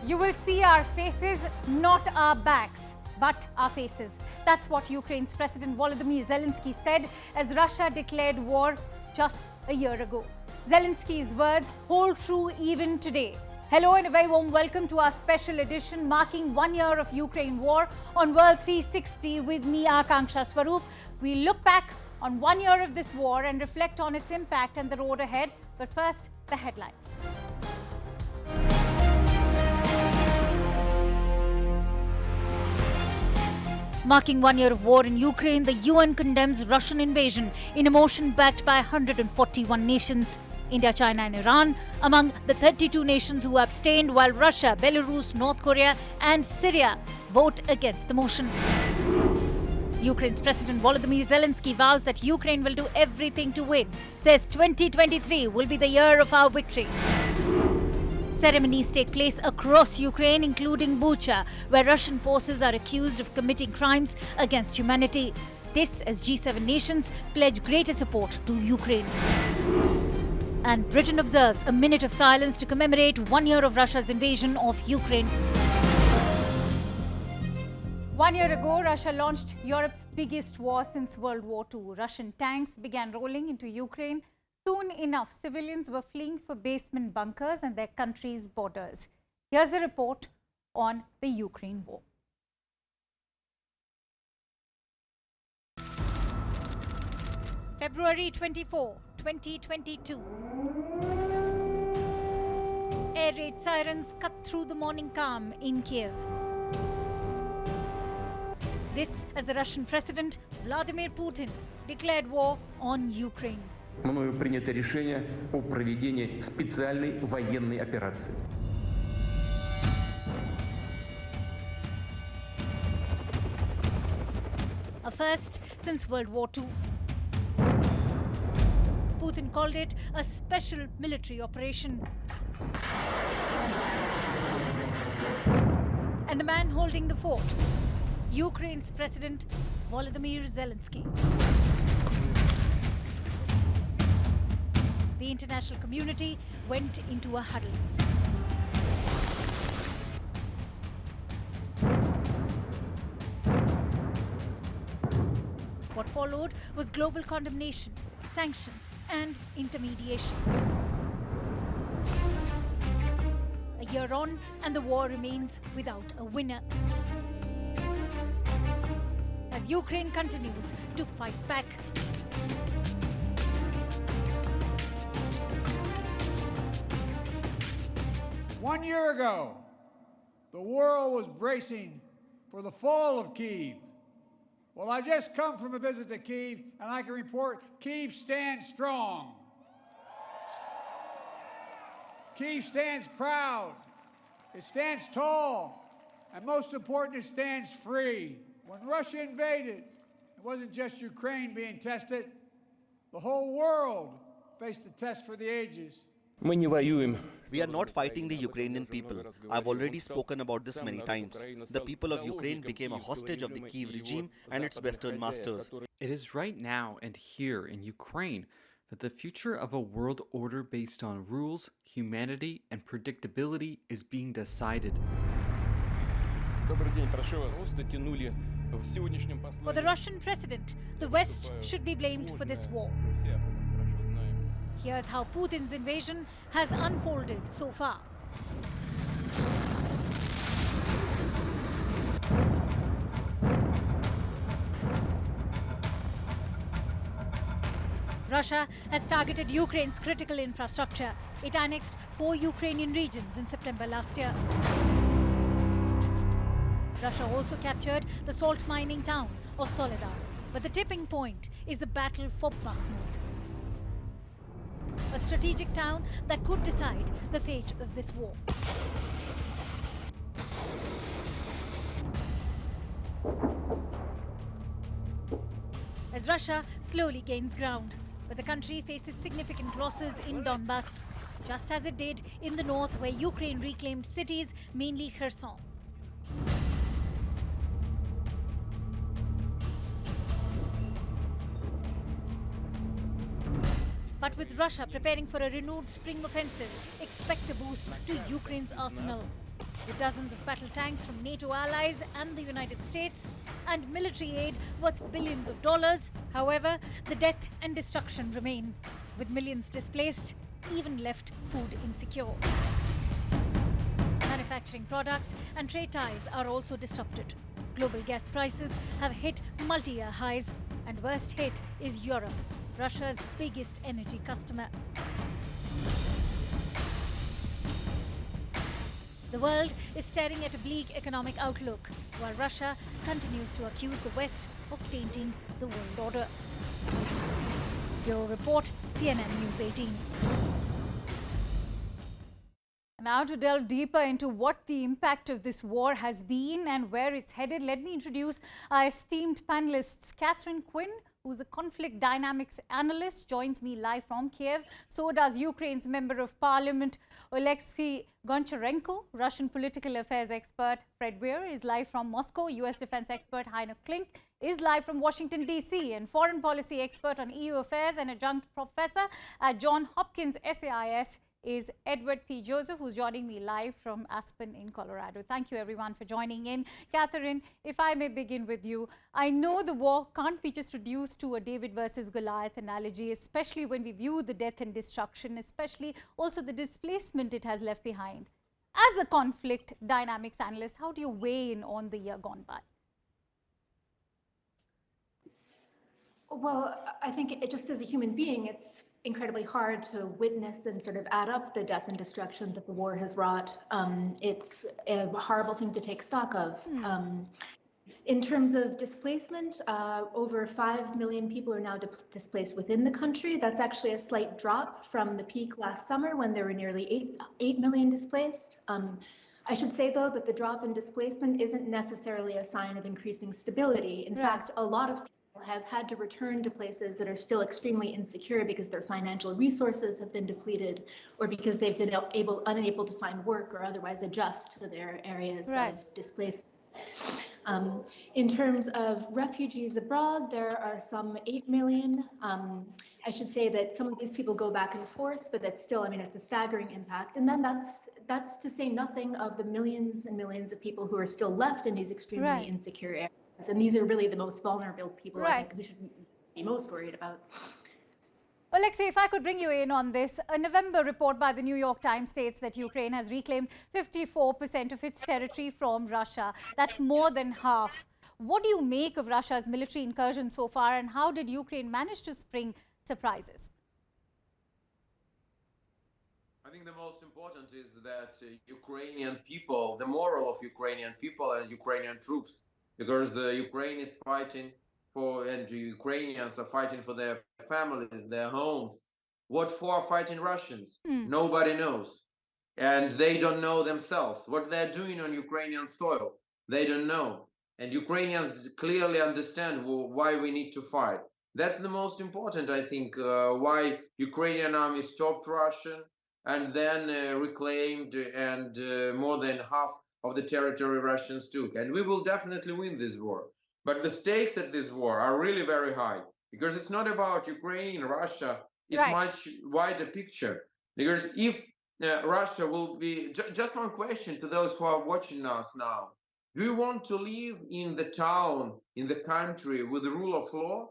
You will see our faces, not our backs, but our faces. That's what Ukraine's President Volodymyr Zelensky said as Russia declared war just a year ago. Zelensky's words hold true even today. Hello and a very warm welcome to our special edition marking 1 year of Ukraine war on World 360 with me, Akanksha Swaroop. We look back on 1 year of this war and reflect on its impact and the road ahead. But first, the headlines. Marking 1 year of war in Ukraine, the UN condemns Russian invasion in a motion backed by 141 nations. India, China and Iran among the 32 nations who abstained, while Russia, Belarus, North Korea and Syria vote against the motion. Ukraine's President Volodymyr Zelensky vows that Ukraine will do everything to win, says 2023 will be the year of our victory. Ceremonies take place across Ukraine, including Bucha, where Russian forces are accused of committing crimes against humanity. This as G7 nations pledge greater support to Ukraine. And Britain observes a minute of silence to commemorate 1 year of Russia's invasion of Ukraine. 1 year ago, Russia launched Europe's biggest war since World War II. Russian tanks began rolling into Ukraine. Soon enough, civilians were fleeing for basement bunkers and their country's borders. Here's a report on the Ukraine war. February 24, 2022. Air raid sirens cut through the morning calm in Kiev. This as the Russian President Vladimir Putin declared war on Ukraine. Мною принято решение о проведении специальной военной операции. A first since World War II. Putin called it a special military operation. And the man holding the fort, Ukraine's President Volodymyr Zelensky. The international community went into a huddle. What followed was global condemnation, sanctions, and intermediation. A year on, and the war remains without a winner. As Ukraine continues to fight back. One year ago, the world was bracing for the fall of Kyiv. Well, I just come from a visit to Kyiv, and I can report Kyiv stands strong. Kyiv stands proud. It stands tall. And most important, it stands free. When Russia invaded, it wasn't just Ukraine being tested. The whole world faced a test for the ages. Мы не воюем. We are not fighting the Ukrainian people. I've already spoken about this many times. The people of Ukraine became a hostage of the Kyiv regime and its Western masters. It is right now and here in Ukraine that the future of a world order based on rules, humanity, and predictability is being decided. For the Russian president, the West should be blamed for this war. Here's how Putin's invasion has unfolded so far. Russia has targeted Ukraine's critical infrastructure. It annexed 4 Ukrainian regions in September last year. Russia also captured the salt mining town of Soledar. But the tipping point is the battle for Bakhmut, a strategic town that could decide the fate of this war. As Russia slowly gains ground, but the country faces significant losses in Donbass, just as it did in the north where Ukraine reclaimed cities, mainly Kherson. But with Russia preparing for a renewed spring offensive, expect a boost to Ukraine's arsenal. with dozens of battle tanks from NATO allies and the United States, and military aid worth billions of dollars. However, the death and destruction remain, with millions displaced, even left food insecure. Manufacturing products and trade ties are also disrupted. Global gas prices have hit multi-year highs, and worst hit is Europe, Russia's biggest energy customer. The world is staring at a bleak economic outlook, while Russia continues to accuse the West of tainting the world order. Bureau Report, CNN News 18. Now, to delve deeper into what the impact of this war has been and where it's headed, let me introduce our esteemed panelists. Catherine Quinn, who's a conflict dynamics analyst, joins me live from Kiev. So does Ukraine's Member of Parliament, Oleksiy Goncharenko. Russian political affairs expert Fred Weir is live from Moscow. US defense expert Heiner Klink is live from Washington, D.C. And foreign policy expert on EU affairs and adjunct professor at Johns Hopkins SAIS is Edward P. Joseph, who's joining me live from Aspen in Colorado. Thank you, everyone, for joining in. Catherine, if I may begin with you, I know the war can't be just reduced to a David versus Goliath analogy, especially when we view the death and destruction, especially also the displacement it has left behind. As a conflict dynamics analyst, how do you weigh in on the year gone by? Well, I think just as a human being, it's incredibly hard to witness and sort of add up the death and destruction that the war has wrought. It's a horrible thing to take stock of. In terms of displacement, over 5 million people are now displaced within the country. That's actually a slight drop from the peak last summer when there were nearly 8 million displaced. I should say, though, that the drop in displacement isn't necessarily a sign of increasing stability. In fact, a lot of have had to return to places that are still extremely insecure because their financial resources have been depleted or because they've been unable to find work or otherwise adjust to their areas of displacement. In terms of refugees abroad, there are some 8 million. I should say that some of these people go back and forth, but that's still, I mean, it's a staggering impact. And then that's to say nothing of the millions and millions of people who are still left in these extremely insecure areas. And these are really the most vulnerable people, I think, we should be most worried about. Oleksiy, if I could bring you in on this, a November report by the New York Times states that Ukraine has reclaimed 54% of its territory from Russia. That's more than half. What do you make of Russia's military incursion so far, and how did Ukraine manage to spring surprises? I think the most important is that Ukrainian people, the moral of Ukrainian people and Ukrainian troops, because Ukraine is fighting for, and the Ukrainians are fighting for their families, their homes. What for fighting Russians? Nobody knows. And they don't know themselves. What they're doing on Ukrainian soil, they don't know. And Ukrainians clearly understand why we need to fight. That's the most important, I think, why Ukrainian army stopped Russian and then reclaimed and more than half of the territory Russians took. And we will definitely win this war. But the stakes at this war are really very high, because it's not about Ukraine, Russia, it's much wider picture. Because if Russia will be, just one question to those who are watching us now. Do you want to live in the town, in the country with the rule of law,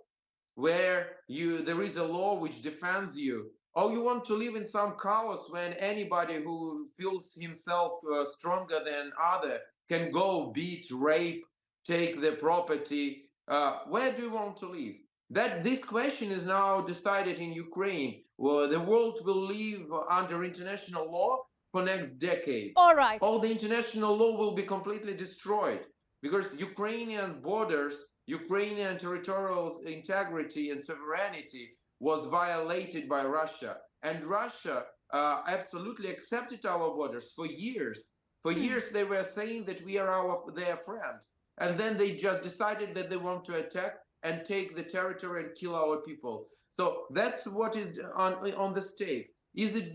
where there is a law which defends you? Or you want to live in some chaos when anybody who feels himself stronger than other can go beat, rape, take the property? Where do you want to live? This question is now decided in Ukraine, where the world will live under international law for next decades. All right. All the international law will be completely destroyed because Ukrainian borders, Ukrainian territorial integrity and sovereignty was violated by Russia. And Russia absolutely accepted our borders for years. For years, they were saying that we are their friend. And then they just decided that they want to attack and take the territory and kill our people. So that's what is on the stake. Is it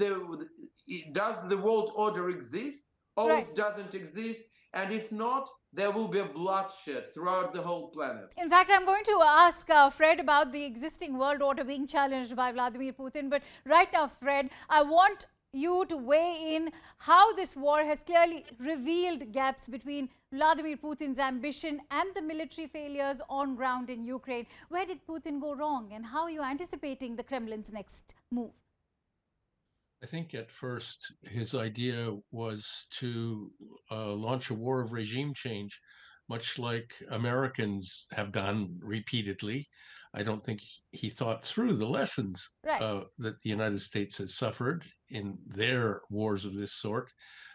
does the world order exist, or it doesn't exist? And if not, there will be a bloodshed throughout the whole planet. In fact, I'm going to ask Fred about the existing world order being challenged by Vladimir Putin. But right now, Fred, I want you to weigh in how this war has clearly revealed gaps between Vladimir Putin's ambition and the military failures on ground in Ukraine. Where did Putin go wrong, and how are you anticipating the Kremlin's next move? I think at first his idea was to launch a war of regime change, much like Americans have done repeatedly. I don't think he thought through the lessons Right. that the United States has suffered in their wars of this sort,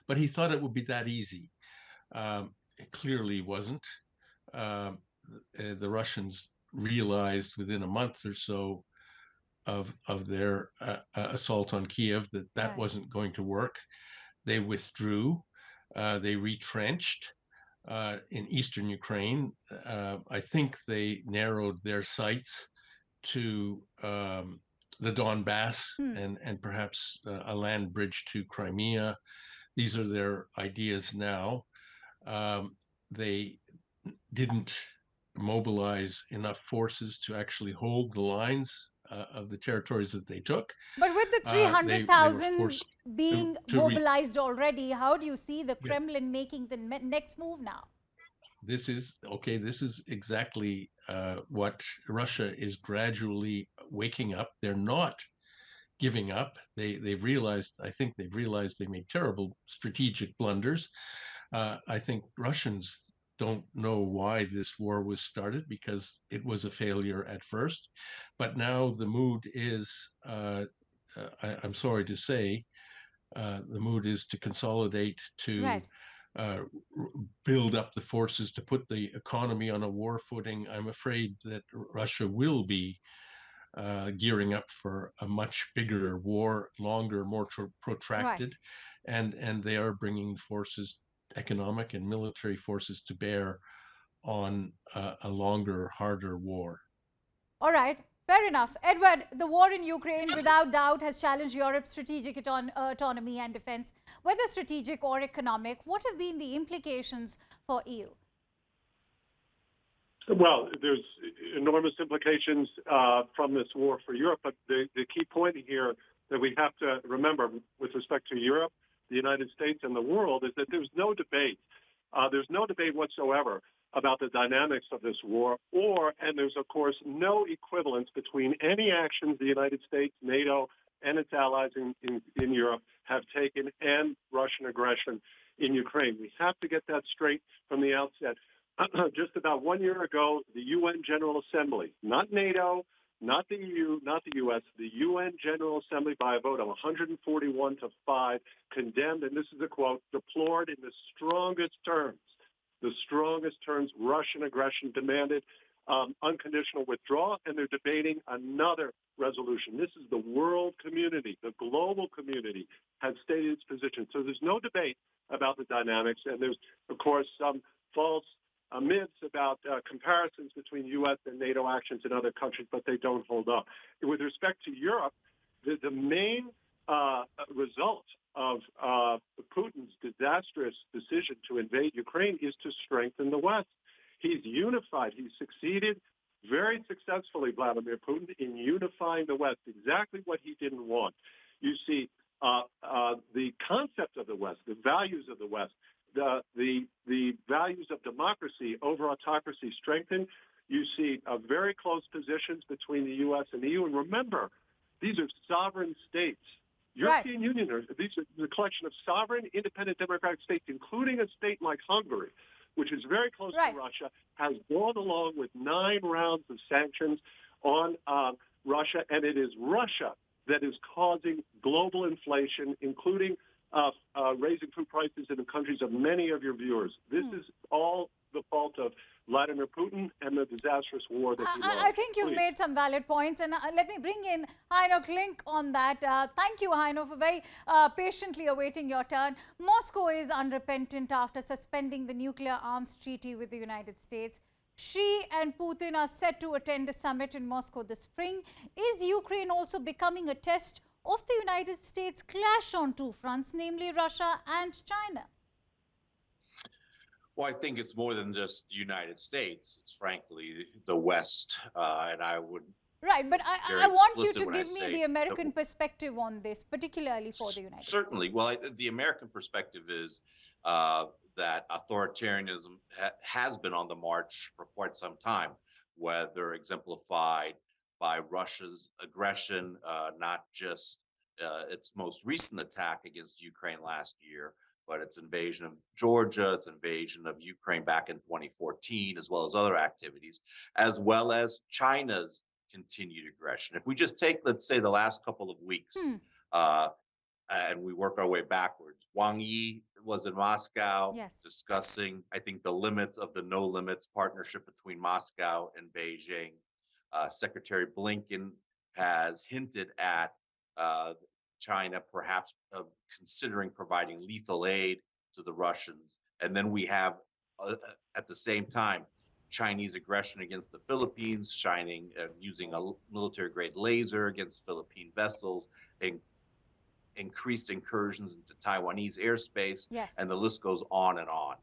but he thought it would be that easy. It clearly wasn't. The Russians realized within a month or so of their assault on Kiev that Right. wasn't going to work. They withdrew. They retrenched in eastern Ukraine. I think they narrowed their sights to the Donbass and perhaps a land bridge to Crimea. These are their ideas now. They didn't mobilize enough forces to actually hold the lines of the territories that they took. But with the They were 300,000 forced being to mobilized already, how do you see the Yes. Kremlin making the next move now? This is okay. This is exactly what Russia is gradually waking up. They're not giving up. They've realized. I think they've realized they made terrible strategic blunders. I think Russians don't know why this war was started because it was a failure at first, but now the mood is. I'm sorry to say, the mood is to consolidate, to Right. build up the forces, to put the economy on a war footing. I'm afraid that Russia will be gearing up for a much bigger war, longer, more protracted, and they are bringing forces, economic and military forces, to bear on a longer, harder war. All right, fair enough. Edward, the war in Ukraine without doubt has challenged Europe's strategic autonomy and defense, whether strategic or economic. What have been the implications for EU? Well, there's enormous implications from this war for Europe, but the key point here that we have to remember with respect to Europe, the United States, and the world is that there's no debate. There's no debate whatsoever about the dynamics of this war, and there's, of course, no equivalence between any actions the United States, NATO, and its allies in Europe have taken and Russian aggression in Ukraine. We have to get that straight from the outset. Just about 1 year ago, the UN General Assembly, not NATO, not the EU, not the U.S., the UN General Assembly, by a vote of 141 to 5, condemned, and this is a quote, deplored in the strongest terms, Russian aggression, demanded unconditional withdrawal, and they're debating another resolution. This is the world community, the global community, has stated its position. So there's no debate about the dynamics, and there's, of course, some false myths about comparisons between U.S. and NATO actions in other countries, but they don't hold up. With respect to Europe, the main result of Putin's disastrous decision to invade Ukraine is to strengthen the West. He's unified. He's succeeded very successfully, Vladimir Putin, in unifying the West, exactly what he didn't want. You see, the concept of the West, the values of the West, the values of democracy over autocracy strengthened. You see very close positions between the U.S. and the EU. And remember, these are sovereign states. European Union, these are the collection of sovereign, independent, democratic states, including a state like Hungary, which is very close to Russia, has gone along with 9 rounds of sanctions on Russia, and it is Russia that is causing global inflation, including raising food prices in the countries of many of your viewers. This is all the fault of Vladimir Putin and the disastrous war that he launched. I think you've made some valid points, and let me bring in Heino Klink on that. Thank you, Heino, for very patiently awaiting your turn. Moscow is unrepentant after suspending the nuclear arms treaty with the United States. Xi and Putin are set to attend a summit in Moscow this spring. Is Ukraine also becoming a test of the United States' clash on 2 fronts, namely Russia and China? Well, I think it's more than just the United States. It's frankly the West, and I would Right, but very I want you explicit to when I give me say the American perspective on this, particularly for the United certainly. States. Well, the American perspective is that authoritarianism has been on the march for quite some time, whether exemplified by Russia's aggression, not just its most recent attack against Ukraine last year, but its invasion of Georgia, its invasion of Ukraine back in 2014, as well as other activities, as well as China's continued aggression. If we just take, let's say, the last couple of weeks, uh, and we work our way backwards. Wang Yi was in Moscow Yes. discussing, I think, the limits of the no limits partnership between Moscow and Beijing. Secretary Blinken has hinted at China perhaps considering providing lethal aid to the Russians. And then we have, at the same time, Chinese aggression against the Philippines, using a military-grade laser against Philippine vessels, and increased incursions into Taiwanese airspace, Yes. and the list goes on and on.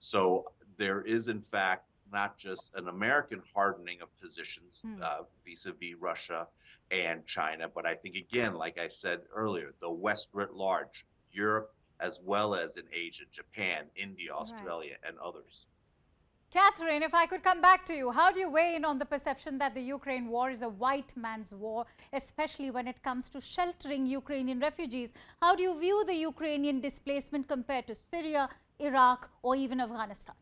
So there is, in fact, not just an American hardening of positions vis-a-vis Russia and China, but I think, again, like I said earlier, the West writ large, Europe, as well as in Asia, Japan, India, Australia, and others. Catherine, if I could come back to you, how do you weigh in on the perception that the Ukraine war is a white man's war, especially when it comes to sheltering Ukrainian refugees? How do you view the Ukrainian displacement compared to Syria, Iraq, or even Afghanistan?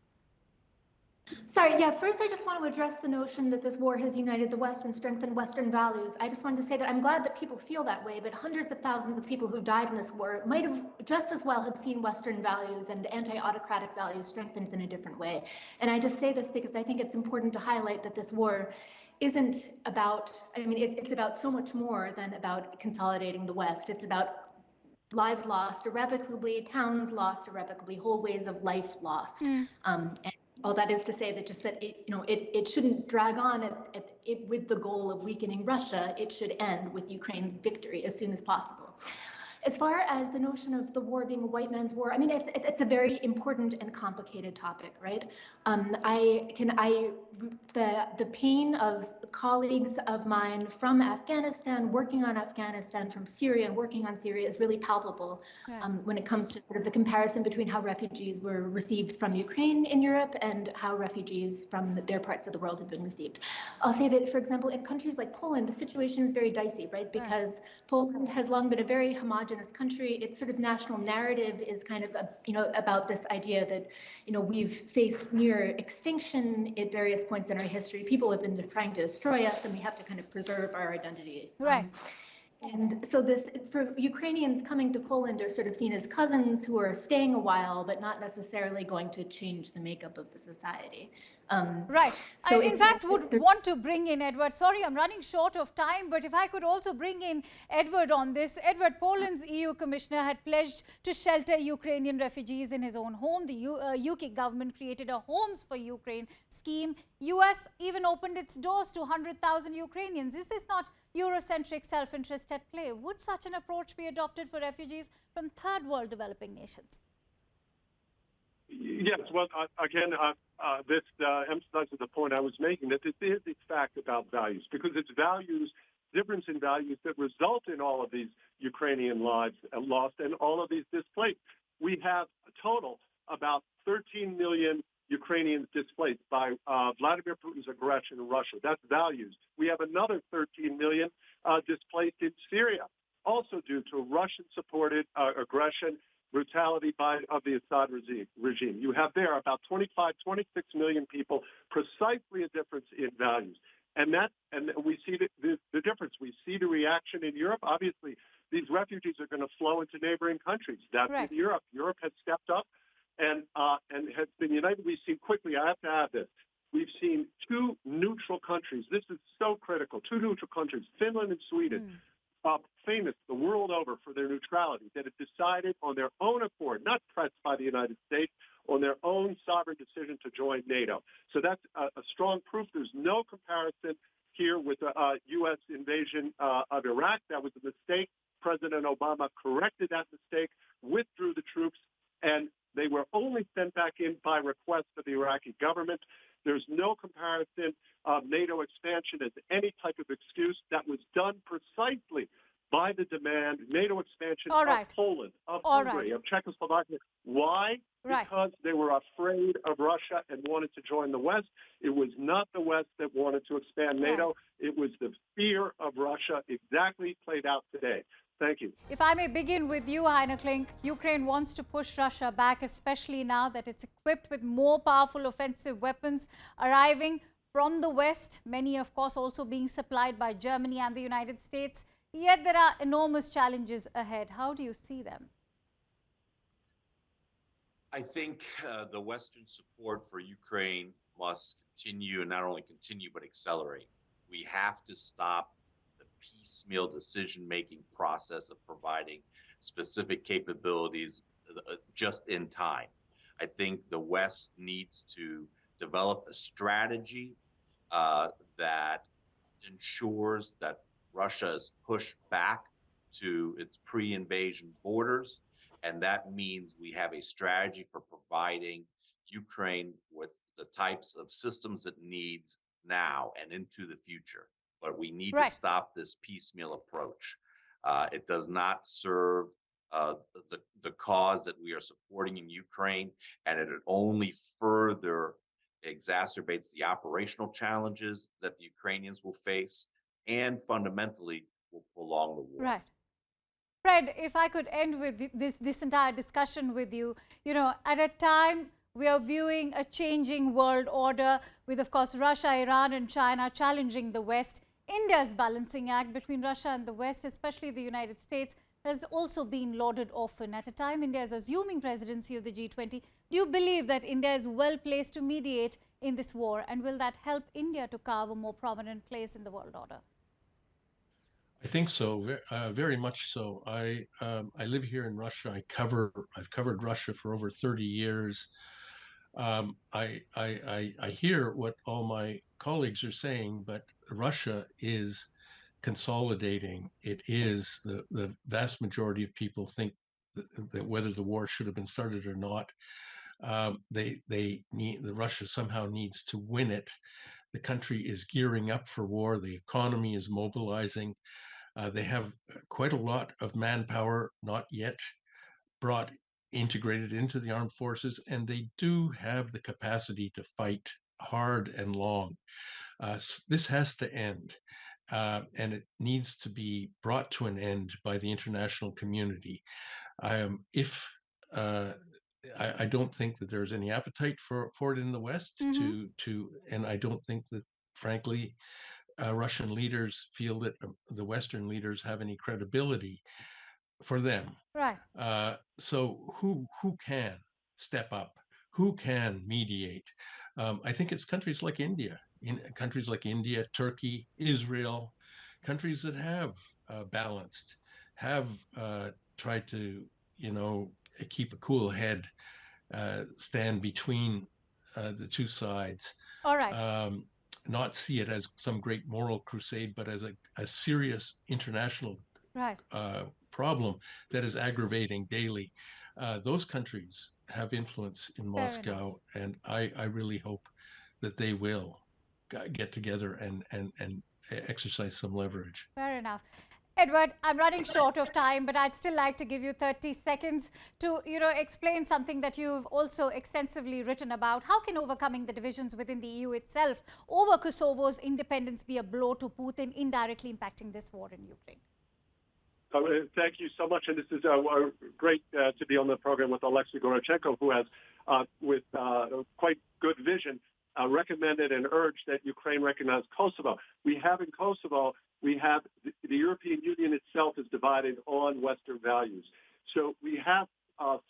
Sorry, yeah, first I just want to address the notion that this war has united the West and strengthened Western values. I just wanted to say that I'm glad that people feel that way, but hundreds of thousands of people who died in this war might have just as well have seen Western values and anti-autocratic values strengthened in a different way. And I just say this because I think it's important to highlight that this war isn't about, I mean, it's about so much more than about consolidating the West. It's about lives lost irrevocably, towns lost irrevocably, whole ways of life lost. And all that is to say that just that it shouldn't drag on with the goal of weakening Russia. It should end with Ukraine's victory as soon as possible. As far as the notion of the war being a white man's war, I mean, it's a very important and complicated topic, right? The pain of colleagues of mine from Afghanistan, working on Afghanistan, from Syria and working on Syria is really palpable when it comes to sort of the comparison between how refugees were received from Ukraine in Europe and how refugees from their parts of the world have been received. I'll say that, for example, in countries like Poland, the situation is very dicey, right? Because Poland has long been a very homogenous country. Its sort of national narrative is kind of, about this idea that, we've faced near extinction at various points in our history. People have been trying to destroy us, and we have to kind of preserve our identity. Right. And so this, for Ukrainians coming to Poland, are sort of seen as cousins who are staying a while, but not necessarily going to change the makeup of the society. Right. So I, in fact, would want to bring in Edward. Sorry, I'm running short of time, but if I could also bring in Edward on this. Edward, Poland's EU commissioner had pledged to shelter Ukrainian refugees in his own home. The UK government created a Homes for Ukraine scheme. US even opened its doors to 100,000 Ukrainians. Is this not Eurocentric self-interest at play? Would such an approach be adopted for refugees from third world developing nations? Yes, well, again, this emphasizes the point I was making, that this is, in fact, about values, because it's values, difference in values that result in all of these Ukrainian lives lost and all of these displaced. We have a total about 13 million Ukrainians displaced by Vladimir Putin's aggression in Russia. That's values. We have another 13 million displaced in Syria, also due to Russian-supported aggression, brutality of the Assad regime. You have there about 25, 26 million people, precisely a difference in values. And we see the difference. We see the reaction in Europe. Obviously, these refugees are going to flow into neighboring countries. That's in Europe. Europe has stepped up and has been united. We've seen quickly, I have to add this, we've seen two neutral countries. This is so critical. Two neutral countries, Finland and Sweden, famous the world over for their neutrality, that have decided on their own accord, not pressed by the United States, on their own sovereign decision to join NATO. So that's a strong proof. There's no comparison here with the U.S. invasion of Iraq. That was a mistake. President Obama corrected that mistake, withdrew the troops, and They were only sent back in by request of the Iraqi government. There's no comparison of NATO expansion as any type of excuse. That was done precisely by the demand, NATO expansion of Poland, of Hungary, of Czechoslovakia. Why? Because they were afraid of Russia and wanted to join the West. It was not the West that wanted to expand NATO. It was the fear of Russia, exactly played out today. Thank you. If I may begin with you, Heiner Klink, Ukraine wants to push Russia back, especially now that it's equipped with more powerful offensive weapons arriving from the West, many, of course, also being supplied by Germany and the United States. Yet there are enormous challenges ahead. How do you see them? I think the Western support for Ukraine must continue, and not only continue, but accelerate. We have to stop the piecemeal decision-making process of providing specific capabilities just in time. I think the West needs to develop a strategy that ensures that Russia is pushed back to its pre-invasion borders. And that means we have a strategy for providing Ukraine with the types of systems it needs now and into the future. But we need to stop this piecemeal approach. It does not serve the cause that we are supporting in Ukraine, and it only further exacerbates the operational challenges that the Ukrainians will face and fundamentally will prolong the war. Right. Fred, if I could end with this entire discussion with you, at a time we are viewing a changing world order with, of course, Russia, Iran and China challenging the West. India's balancing act between Russia and the West, especially the United States, has also been lauded often. At a time India is assuming presidency of the G20, do you believe that India is well placed to mediate in this war? And will that help India to carve a more prominent place in the world order? I think so, very much so. I live here in Russia. I've covered Russia for over 30 years. I hear what all my colleagues are saying, but Russia is consolidating. It is the vast majority of people think that whether the war should have been started or not, Russia somehow needs to win it. The country is gearing up for war. The economy is mobilizing. They have quite a lot of manpower, not yet integrated into the armed forces, and they do have the capacity to fight hard and long. This has to end, and it needs to be brought to an end by the international community. I don't think that there's any appetite for it in the West and I don't think that, frankly, Russian leaders feel that the Western leaders have any credibility for them. Right. So who can step up? Who can mediate? I think it's countries like India, Turkey, Israel, countries that have balanced, have tried to, keep a cool head, stand between the two sides. All right. Not see it as some great moral crusade, but as a serious international problem that is aggravating daily. Those countries have influence in Moscow, and I really hope that they will get together and exercise some leverage. Fair enough. Edward, I'm running short of time, but I'd still like to give you 30 seconds to, explain something that you've also extensively written about. How can overcoming the divisions within the EU itself over Kosovo's independence be a blow to Putin, indirectly impacting this war in Ukraine? Thank you so much. And this is great to be on the program with Alexei Gorochenko, who has, with quite good vision, recommended and urged that Ukraine recognize Kosovo. We have in Kosovo, the European Union itself is divided on Western values. So we have 5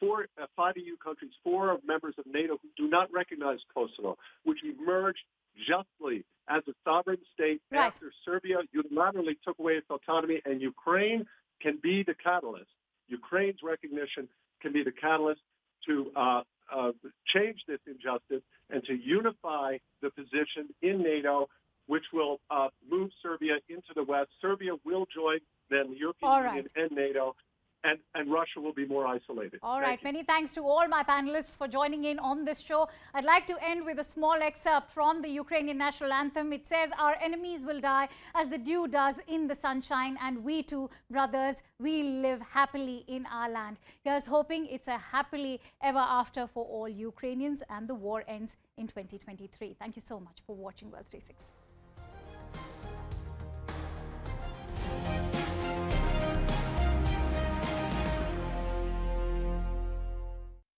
EU countries, 4 members of NATO who do not recognize Kosovo, which emerged justly as a sovereign state after Serbia unilaterally took away its autonomy, and Ukraine can be the catalyst. Ukraine's recognition can be the catalyst to change this injustice and to unify the position in NATO, which will move Serbia into the West. Serbia will join then the European Union and NATO, and Russia will be more isolated. All right. Many thanks to all my panelists for joining in on this show. I'd like to end with a small excerpt from the Ukrainian national anthem. It says, "Our enemies will die as the dew does in the sunshine, and we too, brothers, we live happily in our land." Here's hoping it's a happily ever after for all Ukrainians and the war ends in 2023. Thank you so much for watching Wealth 360.